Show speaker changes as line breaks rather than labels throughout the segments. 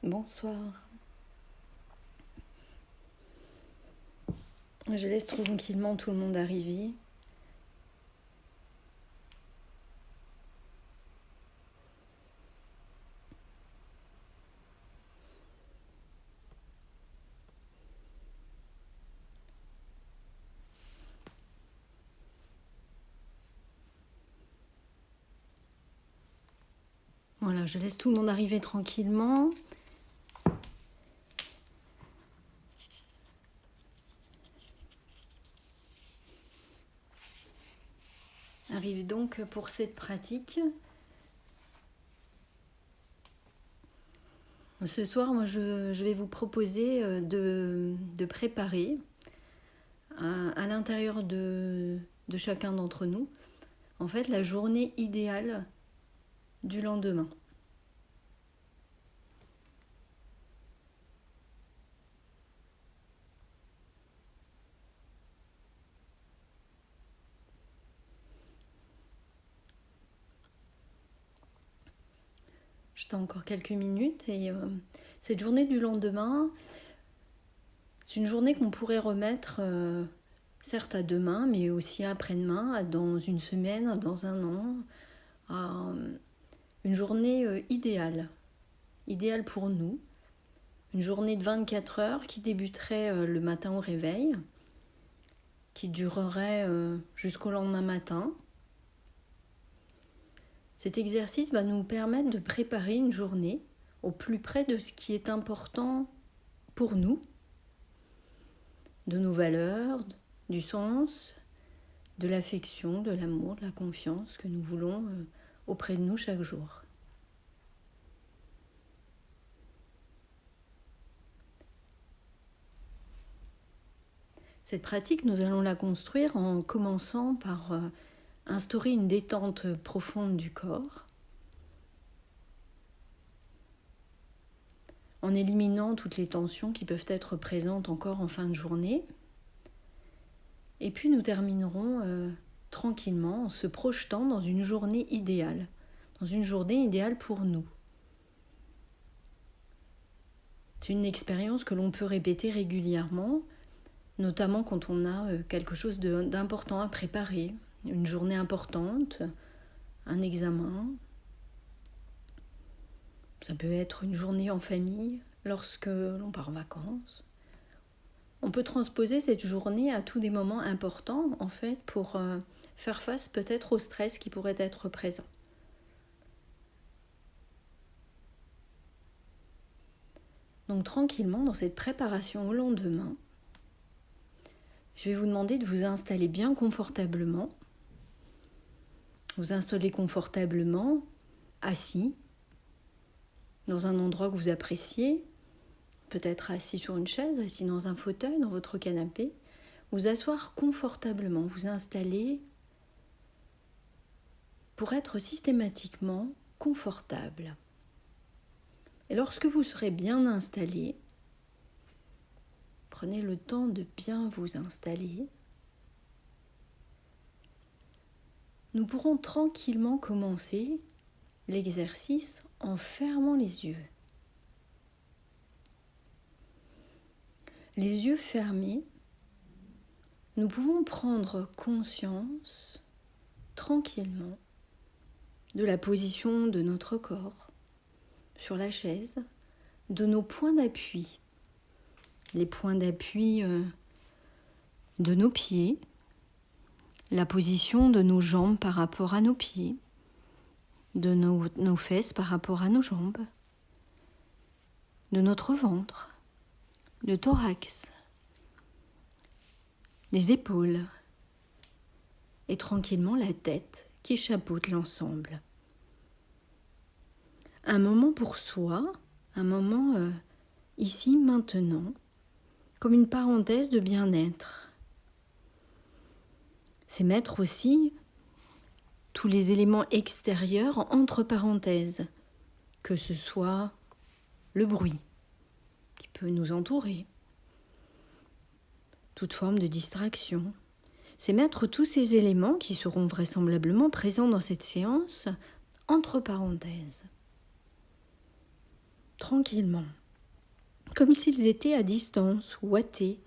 Bonsoir. Je laisse tranquillement tout le monde arriver. Voilà, je laisse tout le monde arriver tranquillement. Arrive donc pour cette pratique. Ce soir, moi, je vais vous proposer de préparer à l'intérieur de chacun d'entre nous, en fait, la journée idéale du lendemain. J'attends encore quelques minutes et cette journée du lendemain, c'est une journée qu'on pourrait remettre certes à demain, mais aussi après-demain, dans une semaine, dans un an, une journée idéale pour nous, une journée de 24 heures qui débuterait le matin au réveil, qui durerait jusqu'au lendemain matin. Cet exercice va nous permettre de préparer une journée au plus près de ce qui est important pour nous, de nos valeurs, du sens, de l'affection, de l'amour, de la confiance que nous voulons auprès de nous chaque jour. Cette pratique, nous allons la construire en commençant par instaurer une détente profonde du corps, en éliminant toutes les tensions qui peuvent être présentes encore en fin de journée. Et puis nous terminerons tranquillement en se projetant dans une journée idéale pour nous. C'est une expérience que l'on peut répéter régulièrement, notamment quand on a quelque chose d'important à préparer, une journée importante, un examen. Ça peut être une journée en famille, lorsque l'on part en vacances. On peut transposer cette journée à tous des moments importants, en fait, pour faire face peut-être au stress qui pourrait être présent. Donc tranquillement, dans cette préparation au lendemain, je vais vous demander de vous installer bien confortablement. Vous installer confortablement, assis, dans un endroit que vous appréciez, peut-être assis sur une chaise, assis dans un fauteuil, dans votre canapé. Vous asseoir confortablement, vous installer pour être systématiquement confortable. Et lorsque vous serez bien installé, prenez le temps de bien vous installer. Nous pourrons tranquillement commencer l'exercice en fermant les yeux. Les yeux fermés, nous pouvons prendre conscience tranquillement de la position de notre corps sur la chaise, de nos points d'appui, les points d'appui de nos pieds, la position de nos jambes par rapport à nos pieds, de nos fesses par rapport à nos jambes, de notre ventre, le thorax, les épaules et tranquillement la tête qui chapeaute l'ensemble. Un moment pour soi, un moment ici, maintenant, comme une parenthèse de bien-être. C'est mettre aussi tous les éléments extérieurs entre parenthèses, que ce soit le bruit qui peut nous entourer, toute forme de distraction. C'est mettre tous ces éléments qui seront vraisemblablement présents dans cette séance entre parenthèses. Tranquillement, comme s'ils étaient à distance, ouatés.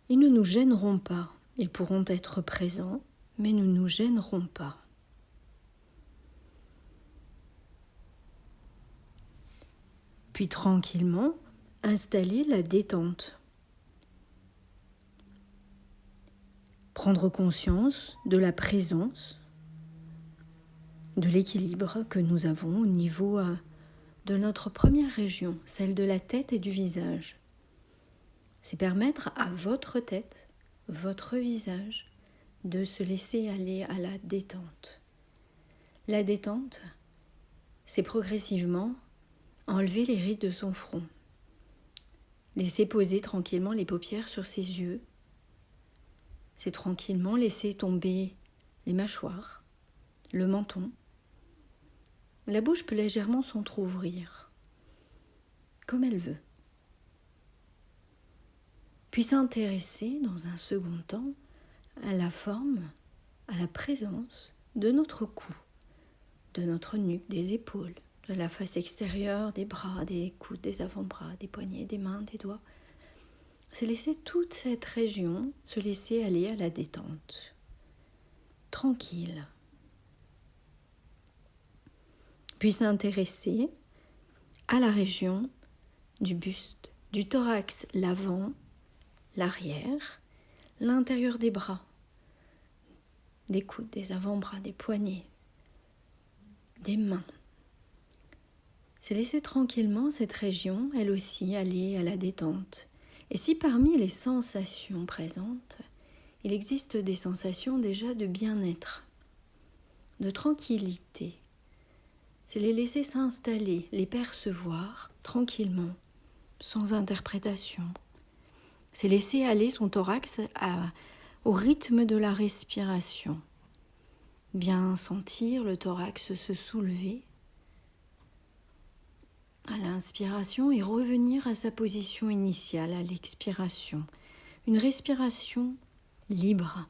Ils ne nous gêneront pas. Ils pourront être présents, mais ne nous gêneront pas. Puis tranquillement, installer la détente. Prendre conscience de la présence, de l'équilibre que nous avons au niveau de notre première région, celle de la tête et du visage. C'est permettre à votre tête, votre visage, de se laisser aller à la détente. La détente, c'est progressivement enlever les rides de son front. Laisser poser tranquillement les paupières sur ses yeux. C'est tranquillement laisser tomber les mâchoires, le menton. La bouche peut légèrement s'entrouvrir, comme elle veut. Puis s'intéresser dans un second temps à la forme, à la présence de notre cou, de notre nuque, des épaules, de la face extérieure, des bras, des coudes, des avant-bras, des poignets, des mains, des doigts. C'est laisser toute cette région se laisser aller à la détente, tranquille. Puis s'intéresser à la région du buste, du thorax, l'avant, l'arrière, l'intérieur des bras, des coudes, des avant-bras, des poignets, des mains. C'est laisser tranquillement cette région, elle aussi, aller à la détente. Et si parmi les sensations présentes, il existe des sensations déjà de bien-être, de tranquillité, c'est les laisser s'installer, les percevoir tranquillement, sans interprétation. C'est laisser aller son thorax au rythme de la respiration. Bien sentir le thorax se soulever à l'inspiration et revenir à sa position initiale à l'expiration. Une respiration libre,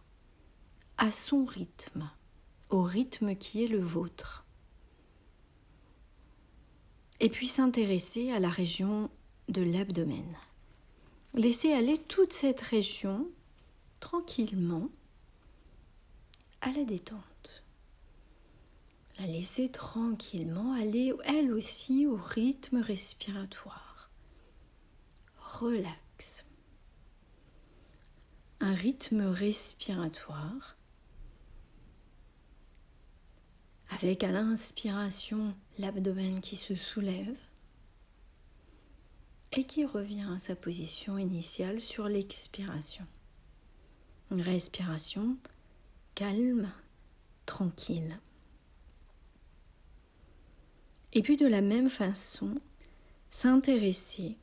à son rythme, au rythme qui est le vôtre. Et puis s'intéresser à la région de l'abdomen. Laissez aller toute cette région tranquillement à la détente. La laisser tranquillement aller, elle aussi, au rythme respiratoire. Relax. Un rythme respiratoire avec à l'inspiration l'abdomen qui se soulève et qui revient à sa position initiale sur l'expiration. Une respiration calme, tranquille. Et puis de la même façon, s'intéresser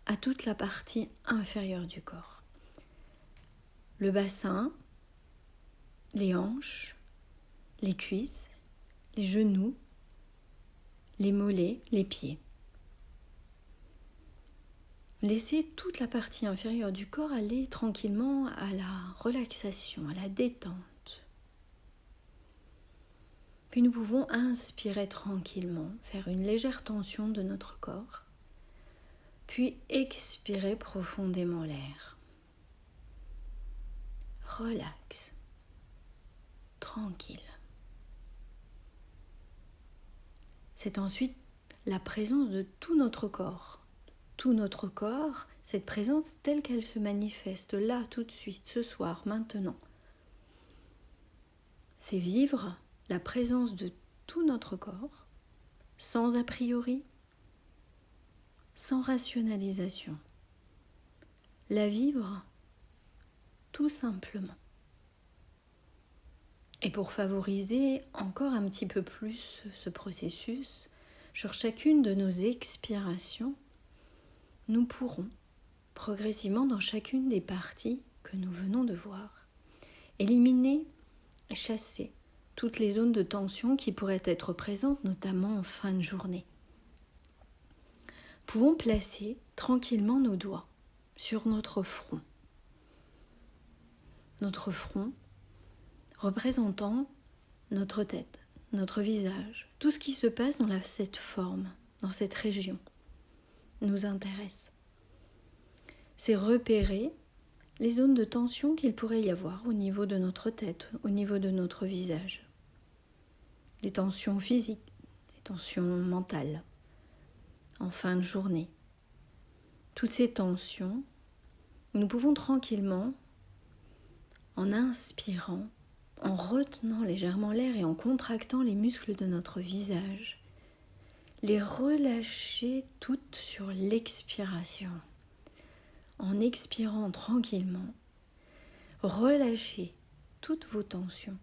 à toute la partie inférieure du corps. Le bassin, les hanches, les cuisses, les genoux, les mollets, les pieds. Laissez toute la partie inférieure du corps aller tranquillement à la relaxation, à la détente. Puis nous pouvons inspirer tranquillement, faire une légère tension de notre corps, puis expirer profondément l'air. Relax, tranquille. C'est ensuite la présence de tout notre corps. Tout notre corps, cette présence telle qu'elle se manifeste là, tout de suite, ce soir, maintenant. C'est vivre la présence de tout notre corps, sans a priori, sans rationalisation. La vivre tout simplement. Et pour favoriser encore un petit peu plus ce processus, sur chacune de nos expirations, nous pourrons, progressivement dans chacune des parties que nous venons de voir, éliminer, chasser toutes les zones de tension qui pourraient être présentes, notamment en fin de journée. Pouvons placer tranquillement nos doigts sur notre front. Notre front représentant notre tête, notre visage, tout ce qui se passe dans cette forme, dans cette région. nous intéresse. C'est repérer les zones de tension qu'il pourrait y avoir au niveau de notre tête, au niveau de notre visage. Les tensions physiques, les tensions mentales, en fin de journée. Toutes ces tensions, nous pouvons tranquillement, en inspirant, en retenant légèrement l'air et en contractant les muscles de notre visage, les relâcher toutes sur l'expiration. En expirant tranquillement, relâchez toutes vos tensions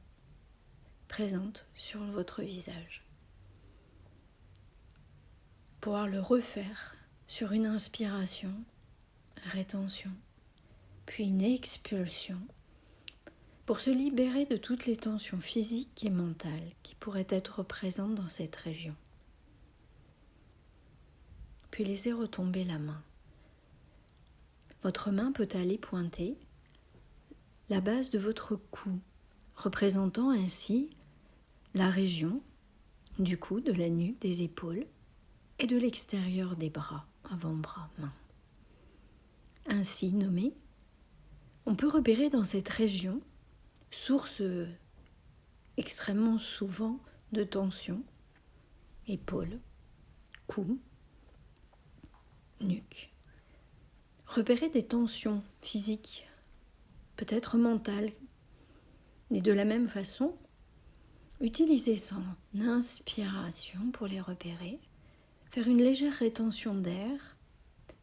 présentes sur votre visage. Pouvoir le refaire sur une inspiration, rétention, puis une expulsion, pour se libérer de toutes les tensions physiques et mentales qui pourraient être présentes dans cette région. Puis laissez retomber la main. Votre main peut aller pointer la base de votre cou, représentant ainsi la région du cou, de la nuque, des épaules et de l'extérieur des bras, avant-bras, mains. Ainsi nommé, on peut repérer dans cette région, source extrêmement souvent de tension, épaules, cou, nuque. Repérer des tensions physiques, peut-être mentales, et de la même façon, utilisez son inspiration pour les repérer, faire une légère rétention d'air,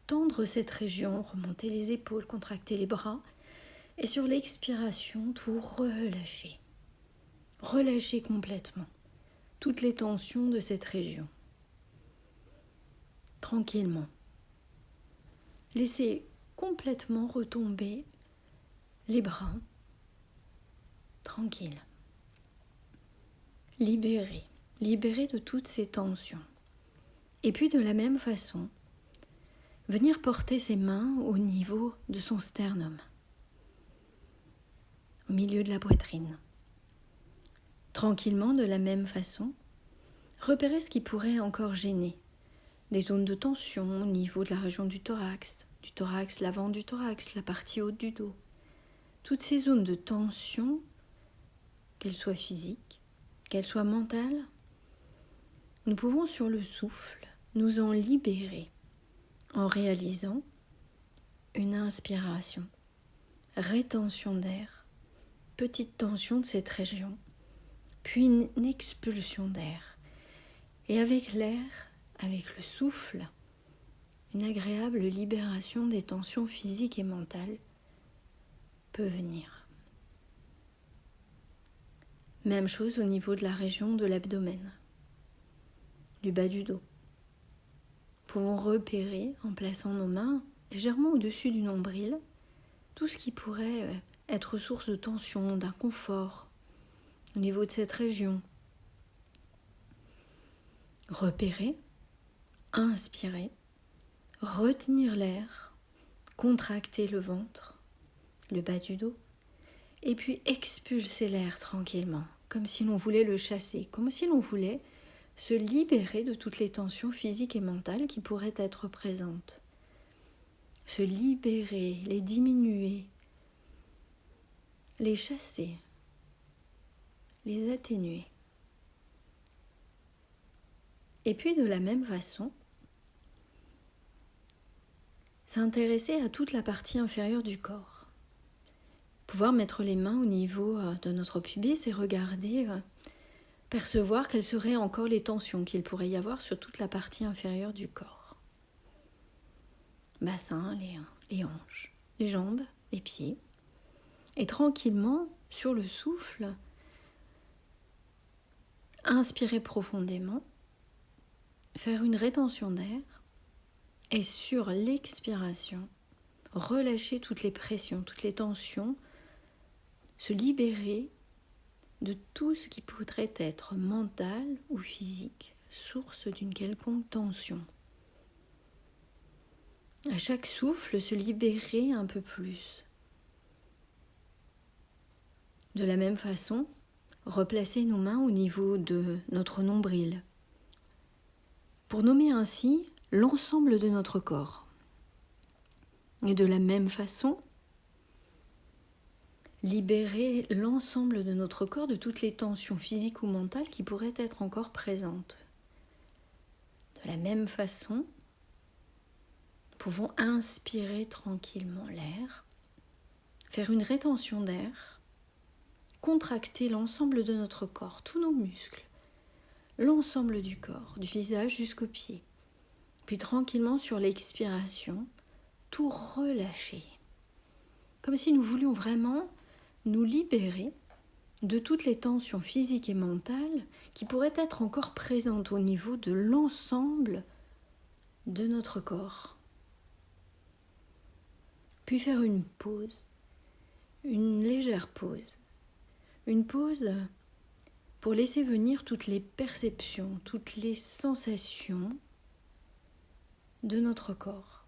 tendre cette région, remonter les épaules, contracter les bras, et sur l'expiration, tout relâcher. Relâcher complètement toutes les tensions de cette région. Tranquillement. Laissez complètement retomber les bras. Tranquille. Libérez de toutes ces tensions. Et puis de la même façon, venir porter ses mains au niveau de son sternum, au milieu de la poitrine. Tranquillement, de la même façon, repérez ce qui pourrait encore gêner. Des zones de tension au niveau de la région du thorax, l'avant du thorax, la partie haute du dos. Toutes ces zones de tension, qu'elles soient physiques, qu'elles soient mentales, nous pouvons sur le souffle nous en libérer en réalisant une inspiration, rétention d'air, petite tension de cette région, puis une expulsion d'air. Et avec l'air, avec le souffle, une agréable libération des tensions physiques et mentales peut venir. Même chose au niveau de la région de l'abdomen, du bas du dos. Nous pouvons repérer, en plaçant nos mains légèrement au-dessus du nombril, tout ce qui pourrait être source de tension, d'inconfort au niveau de cette région. Repérer, inspirer, retenir l'air, contracter le ventre, le bas du dos, et puis expulser l'air tranquillement, comme si l'on voulait le chasser, comme si l'on voulait se libérer de toutes les tensions physiques et mentales qui pourraient être présentes. Se libérer, les diminuer, les chasser, les atténuer. Et puis de la même façon, s'intéresser à toute la partie inférieure du corps. Pouvoir mettre les mains au niveau de notre pubis et regarder, percevoir quelles seraient encore les tensions qu'il pourrait y avoir sur toute la partie inférieure du corps. Bassin, les hanches, les jambes, les pieds. Et tranquillement, sur le souffle, inspirer profondément, faire une rétention d'air et sur l'expiration, relâcher toutes les pressions, toutes les tensions, se libérer de tout ce qui pourrait être mental ou physique, source d'une quelconque tension. À chaque souffle, se libérer un peu plus. De la même façon, replacer nos mains au niveau de notre nombril, pour nommer ainsi l'ensemble de notre corps. Et de la même façon, libérer l'ensemble de notre corps de toutes les tensions physiques ou mentales qui pourraient être encore présentes. De la même façon, nous pouvons inspirer tranquillement l'air, faire une rétention d'air, contracter l'ensemble de notre corps, tous nos muscles, l'ensemble du corps, du visage jusqu'aux pieds. Puis tranquillement sur l'expiration, tout relâcher. Comme si nous voulions vraiment nous libérer de toutes les tensions physiques et mentales qui pourraient être encore présentes au niveau de l'ensemble de notre corps. Puis faire une pause, une légère pause. Une pause pour laisser venir toutes les perceptions, toutes les sensations de notre corps.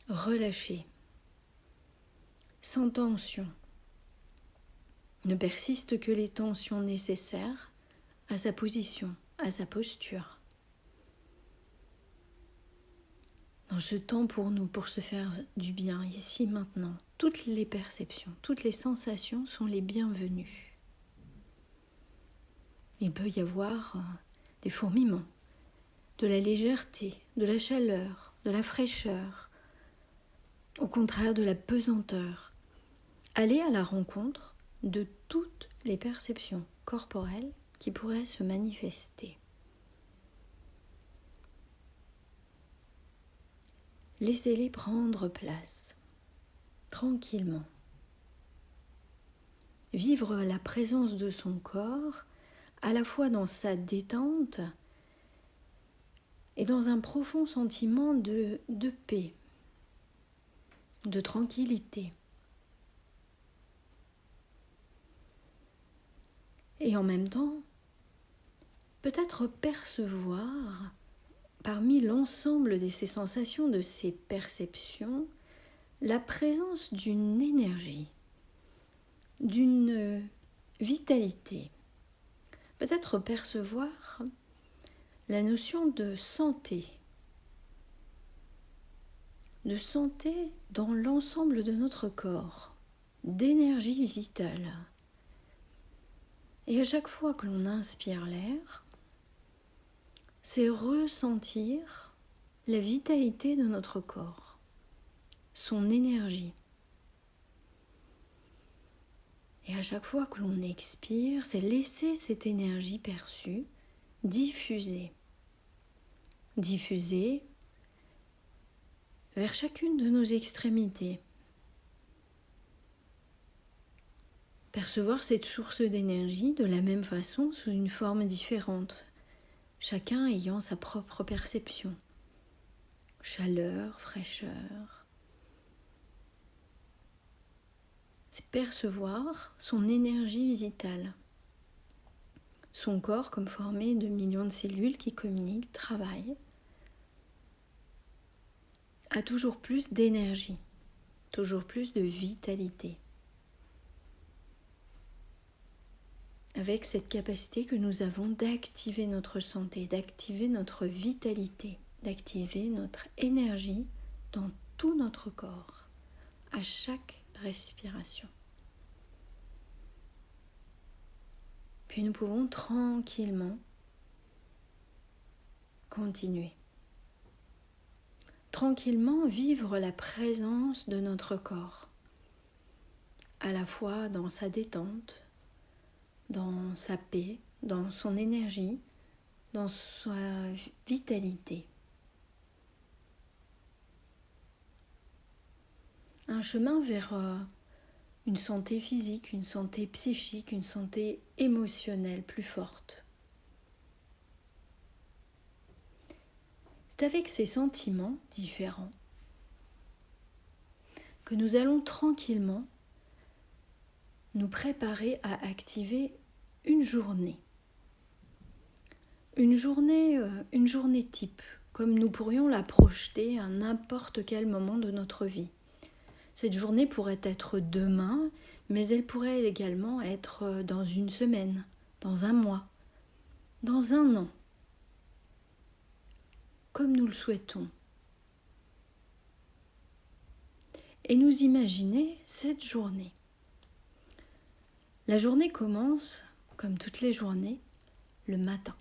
Relâcher, sans tension. Ne persistent que les tensions nécessaires à sa position, à sa posture. Dans ce temps pour nous, pour se faire du bien, ici, maintenant, toutes les perceptions, toutes les sensations sont les bienvenues. Il peut y avoir des fourmillements, de la légèreté, de la chaleur, de la fraîcheur, au contraire de la pesanteur. Aller à la rencontre de toutes les perceptions corporelles qui pourraient se manifester. Laissez-les prendre place, tranquillement. Vivre la présence de son corps, à la fois dans sa détente et dans un profond sentiment de paix, de tranquillité. Et en même temps, peut-être percevoir parmi l'ensemble de ces sensations, de ces perceptions, la présence d'une énergie, d'une vitalité. Peut-être percevoir la notion de santé dans l'ensemble de notre corps, d'énergie vitale. Et à chaque fois que l'on inspire l'air, c'est ressentir la vitalité de notre corps, son énergie. Et à chaque fois que l'on expire, c'est laisser cette énergie perçue diffuser vers chacune de nos extrémités. Percevoir cette source d'énergie de la même façon sous une forme différente, chacun ayant sa propre perception. Chaleur, fraîcheur. C'est percevoir son énergie vitale. Son corps comme formé de millions de cellules qui communiquent, travaillent, a toujours plus d'énergie, toujours plus de vitalité. Avec cette capacité que nous avons d'activer notre santé, d'activer notre vitalité, d'activer notre énergie dans tout notre corps, à chaque respiration. Puis nous pouvons tranquillement continuer. Tranquillement vivre la présence de notre corps, à la fois dans sa détente, dans sa paix, dans son énergie, dans sa vitalité. Un chemin vers une santé physique, une santé psychique, une santé émotionnelle plus forte. C'est avec ces sentiments différents que nous allons tranquillement nous préparer à activer une journée. Une journée type, comme nous pourrions la projeter à n'importe quel moment de notre vie. Cette journée pourrait être demain, mais elle pourrait également être dans une semaine, dans un mois, dans un an. comme nous le souhaitons. Et nous imaginer cette journée. La journée commence, comme toutes les journées, le matin.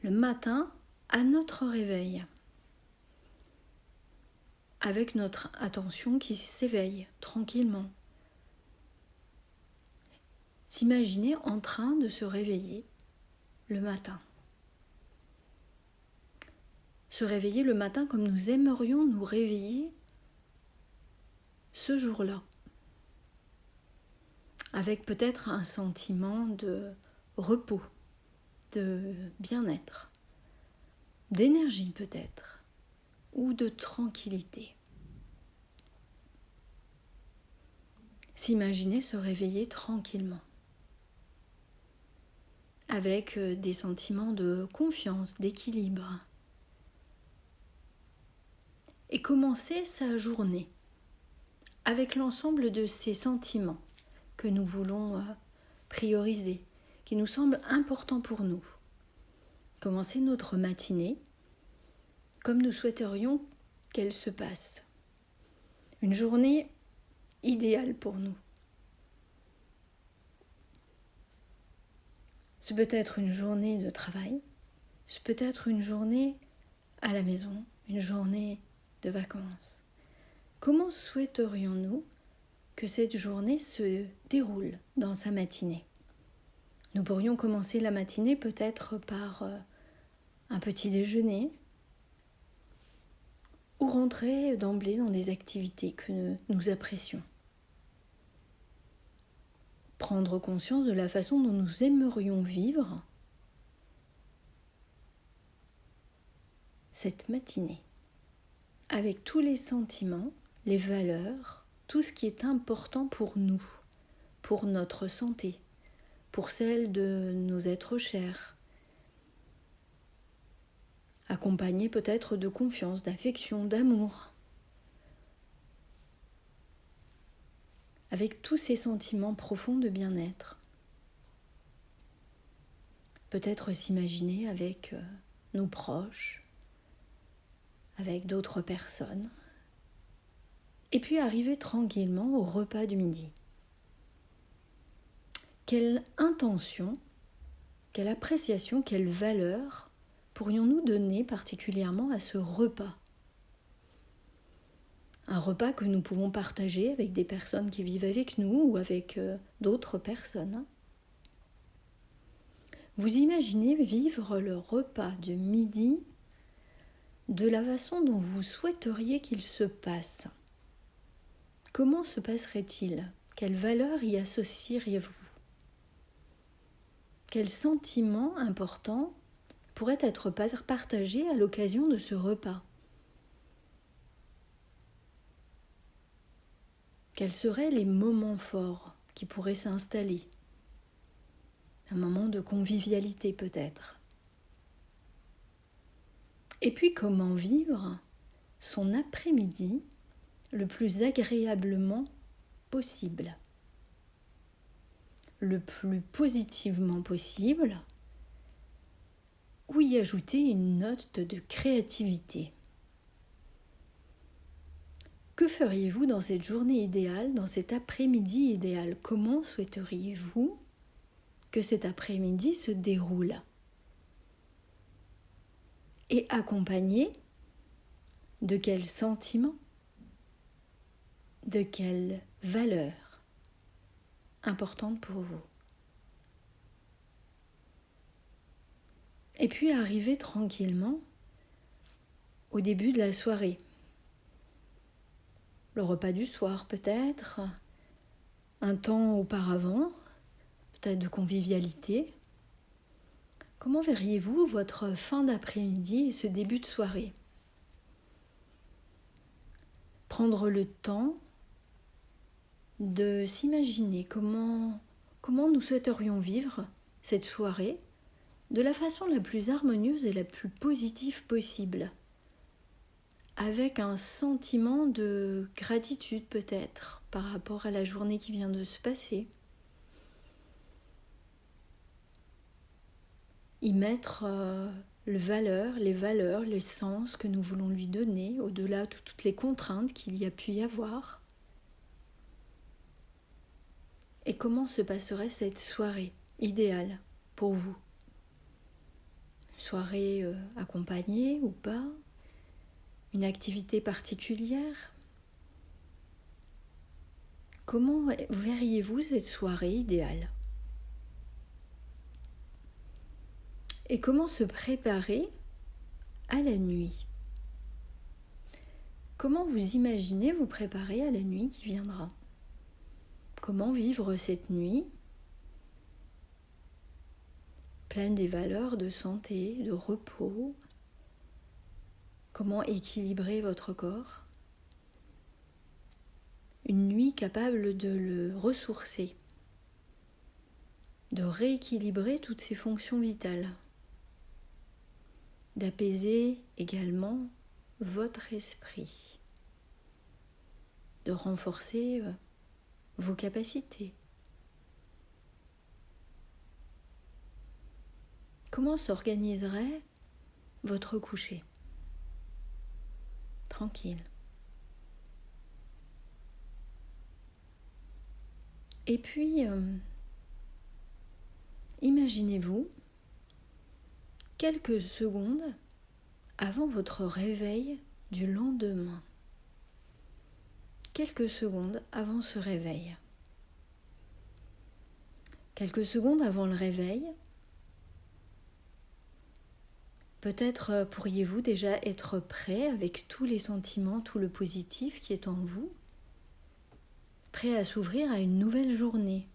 Le matin, à notre réveil, avec notre attention qui s'éveille tranquillement. S'imaginer en train de se réveiller le matin. Se réveiller le matin comme nous aimerions nous réveiller ce jour-là. Avec peut-être un sentiment de repos, de bien-être, d'énergie peut-être, ou de tranquillité. S'imaginer se réveiller tranquillement, avec des sentiments de confiance, d'équilibre, et commencer sa journée avec l'ensemble de ces sentiments que nous voulons prioriser, qui nous semblent importants pour nous. Commencer notre matinée comme nous souhaiterions qu'elle se passe. Une journée idéale pour nous. Ce peut être une journée de travail, ce peut être une journée à la maison, une journée de vacances. Comment souhaiterions-nous que cette journée se déroule dans sa matinée? Nous pourrions commencer la matinée peut-être par un petit déjeuner ou rentrer d'emblée dans des activités que nous apprécions. Prendre conscience de la façon dont nous aimerions vivre cette matinée, avec tous les sentiments, les valeurs, tout ce qui est important pour nous, pour notre santé, pour celle de nos êtres chers, accompagnés peut-être de confiance, d'affection, d'amour. Avec tous ces sentiments profonds de bien-être. Peut-être s'imaginer avec nos proches, avec d'autres personnes. Et puis arriver tranquillement au repas du midi. Quelle intention, quelle appréciation, quelle valeur pourrions-nous donner particulièrement à ce repas ? Un repas que nous pouvons partager avec des personnes qui vivent avec nous ou avec d'autres personnes. Vous imaginez vivre le repas de midi de la façon dont vous souhaiteriez qu'il se passe. Comment se passerait-il ? Quelle valeur y associeriez-vous ? Quel sentiment important pourrait être partagé à l'occasion de ce repas ? Quels seraient les moments forts qui pourraient s'installer ? Un moment de convivialité peut-être. Et puis comment vivre son après-midi le plus agréablement possible, le plus positivement possible, ou y ajouter une note de créativité. Que feriez-vous dans cette journée idéale, dans cet après-midi idéal ? Comment souhaiteriez-vous que cet après-midi se déroule ? Et accompagné de quels sentiments ? De quelles valeurs importantes pour vous ? Et puis arriver tranquillement au début de la soirée. Le repas du soir peut-être, un temps auparavant, peut-être de convivialité. Comment verriez-vous votre fin d'après-midi et ce début de soirée ? Prendre le temps de s'imaginer comment nous souhaiterions vivre cette soirée de la façon la plus harmonieuse et la plus positive possible, avec un sentiment de gratitude peut-être par rapport à la journée qui vient de se passer. Y mettre les valeurs, les sens que nous voulons lui donner, au-delà de toutes les contraintes qu'il y a pu y avoir. Et comment se passerait cette soirée idéale pour vous? Soirée accompagnée ou pas? Une activité particulière? Comment verriez-vous cette soirée idéale? Et comment se préparer à la nuit? Comment vous imaginez vous préparer à la nuit qui viendra? Comment vivre cette nuit pleine des valeurs de santé, de repos? Comment équilibrer votre corps? Une nuit capable de le ressourcer, de rééquilibrer toutes ses fonctions vitales, d'apaiser également votre esprit, de renforcer vos capacités. Comment s'organiserait votre coucher? Tranquille. Et puis, imaginez-vous quelques secondes avant votre réveil du lendemain. Quelques secondes avant ce réveil. Quelques secondes avant le réveil, peut-être pourriez-vous déjà être prêt avec tous les sentiments, tout le positif qui est en vous, prêt à s'ouvrir à une nouvelle journée.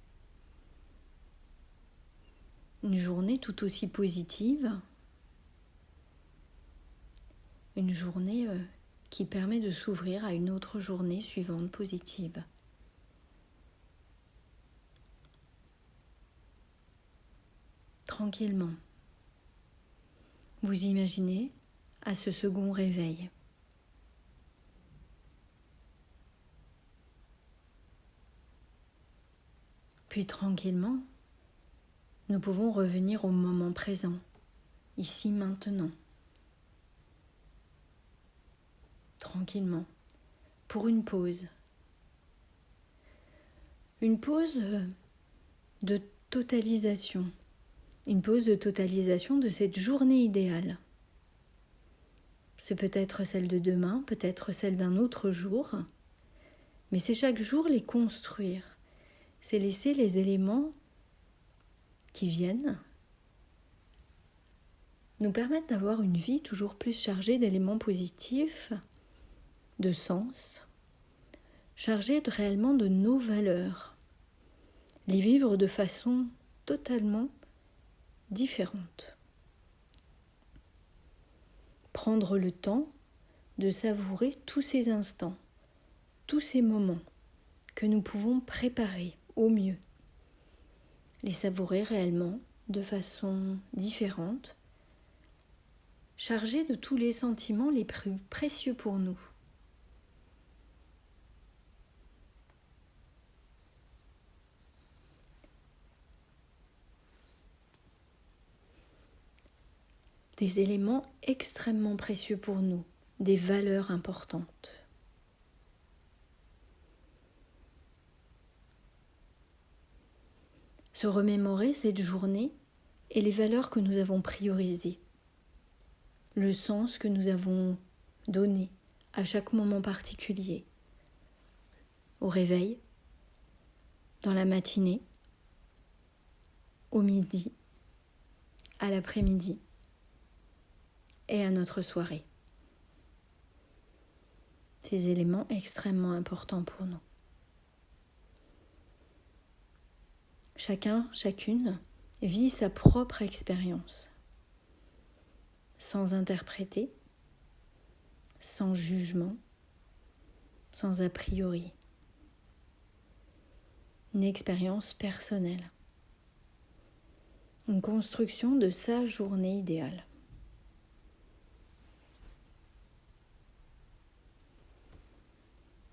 Une journée tout aussi positive, une journée qui permet de s'ouvrir à une autre journée suivante positive. Tranquillement, vous imaginez à ce second réveil. Puis tranquillement, nous pouvons revenir au moment présent, ici maintenant. Tranquillement, pour une pause. Une pause de totalisation. Une pause de totalisation de cette journée idéale. C'est peut-être celle de demain, peut-être celle d'un autre jour, mais c'est chaque jour les construire. C'est laisser les éléments qui viennent nous permettre d'avoir une vie toujours plus chargée d'éléments positifs, de sens, chargée réellement de nos valeurs, les vivre de façon totalement différente. Prendre le temps de savourer tous ces instants, tous ces moments que nous pouvons préparer au mieux. Les savourer réellement de façon différente, chargés de tous les sentiments les plus précieux pour nous. Des éléments extrêmement précieux pour nous, des valeurs importantes. Se remémorer cette journée et les valeurs que nous avons priorisées, le sens que nous avons donné à chaque moment particulier, au réveil, dans la matinée, au midi, à l'après-midi et à notre soirée. Ces éléments extrêmement importants pour nous. Chacun, chacune vit sa propre expérience, sans interpréter, sans jugement, sans a priori. Une expérience personnelle, une construction de sa journée idéale.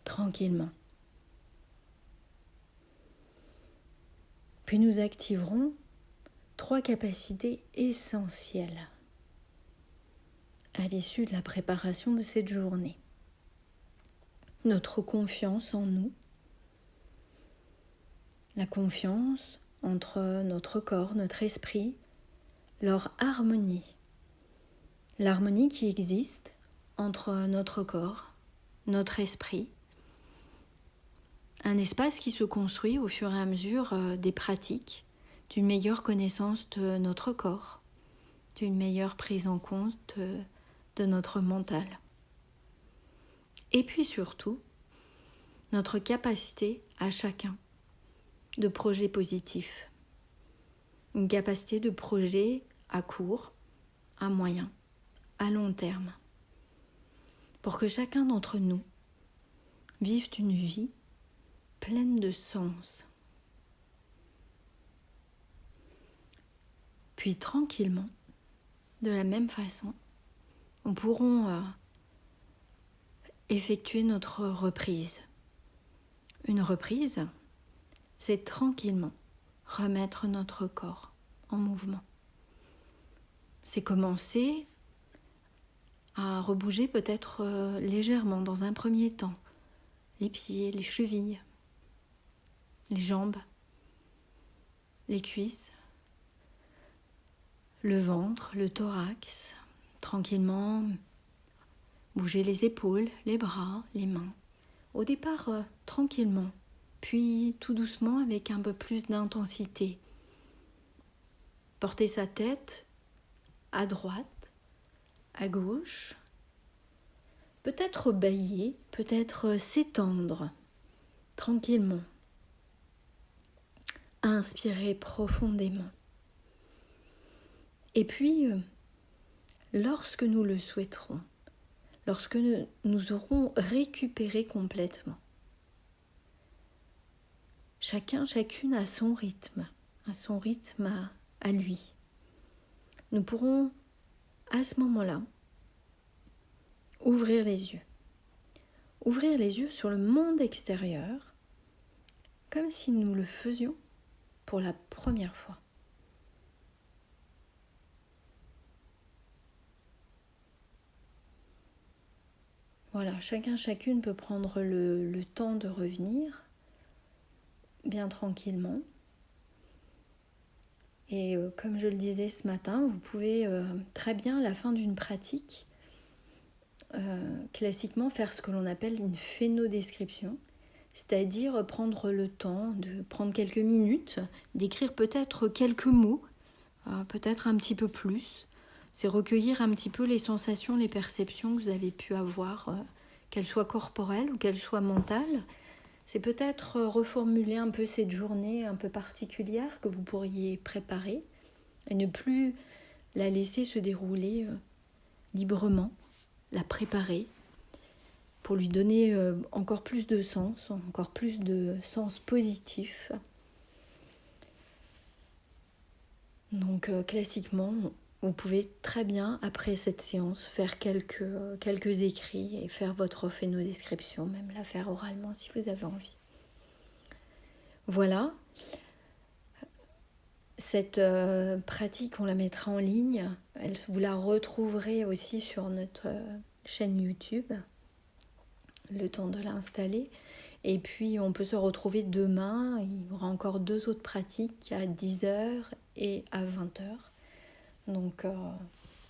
Tranquillement. Puis nous activerons 3 capacités essentielles à l'issue de la préparation de cette journée. Notre confiance en nous, la confiance entre notre corps, notre esprit, leur harmonie. L'harmonie qui existe entre notre corps, notre esprit. Un espace qui se construit au fur et à mesure des pratiques, d'une meilleure connaissance de notre corps, d'une meilleure prise en compte de notre mental. Et puis surtout, notre capacité à chacun de projet positif. Une capacité de projet à court, à moyen, à long terme. Pour que chacun d'entre nous vive une vie pleine de sens. Puis tranquillement, de la même façon, nous pourrons effectuer notre reprise. Une reprise, c'est tranquillement remettre notre corps en mouvement. C'est commencer à rebouger peut-être légèrement dans un premier temps, les pieds, les chevilles, les jambes, les cuisses, le ventre, le thorax, tranquillement bouger les épaules, les bras, les mains. Au départ, tranquillement, puis tout doucement avec un peu plus d'intensité. Porter sa tête à droite, à gauche, peut-être bâiller, peut-être s'étendre tranquillement. Inspirer profondément. Et puis, lorsque nous le souhaiterons, lorsque nous aurons récupéré complètement, chacune à son rythme à lui, nous pourrons à ce moment-là ouvrir les yeux. Ouvrir les yeux sur le monde extérieur, comme si nous le faisions pour la première fois. Voilà, chacune peut prendre le temps de revenir, bien tranquillement. Et comme je le disais ce matin, vous pouvez très bien, à la fin d'une pratique, classiquement faire ce que l'on appelle une phénodescription, c'est-à-dire prendre le temps de prendre quelques minutes, d'écrire peut-être quelques mots, peut-être un petit peu plus. C'est recueillir un petit peu les sensations, les perceptions que vous avez pu avoir, qu'elles soient corporelles ou qu'elles soient mentales. C'est peut-être reformuler un peu cette journée un peu particulière que vous pourriez préparer et ne plus la laisser se dérouler librement, la préparer pour lui donner encore plus de sens positif. Donc classiquement, vous pouvez très bien, après cette séance, faire quelques écrits et faire votre phénodescription, même la faire oralement si vous avez envie. Voilà. Cette pratique, on la mettra en ligne. Vous la retrouverez aussi sur notre chaîne YouTube, le temps de l'installer. Et puis, on peut se retrouver demain. Il y aura encore 2 autres pratiques à 10h et à 20h. Donc,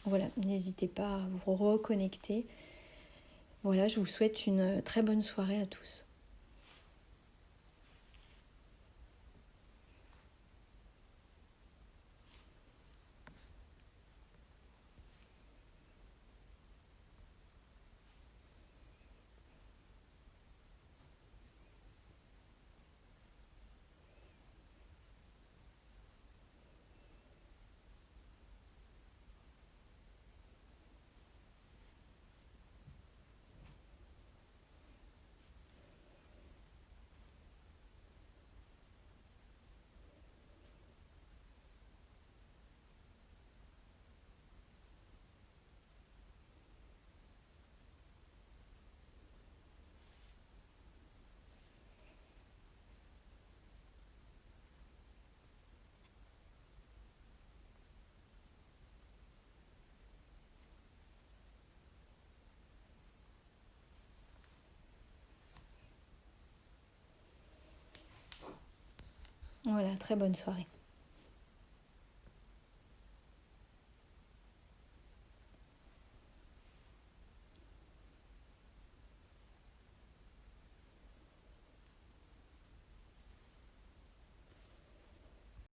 voilà, n'hésitez pas à vous reconnecter. Voilà, je vous souhaite une très bonne soirée à tous. Voilà, très bonne soirée.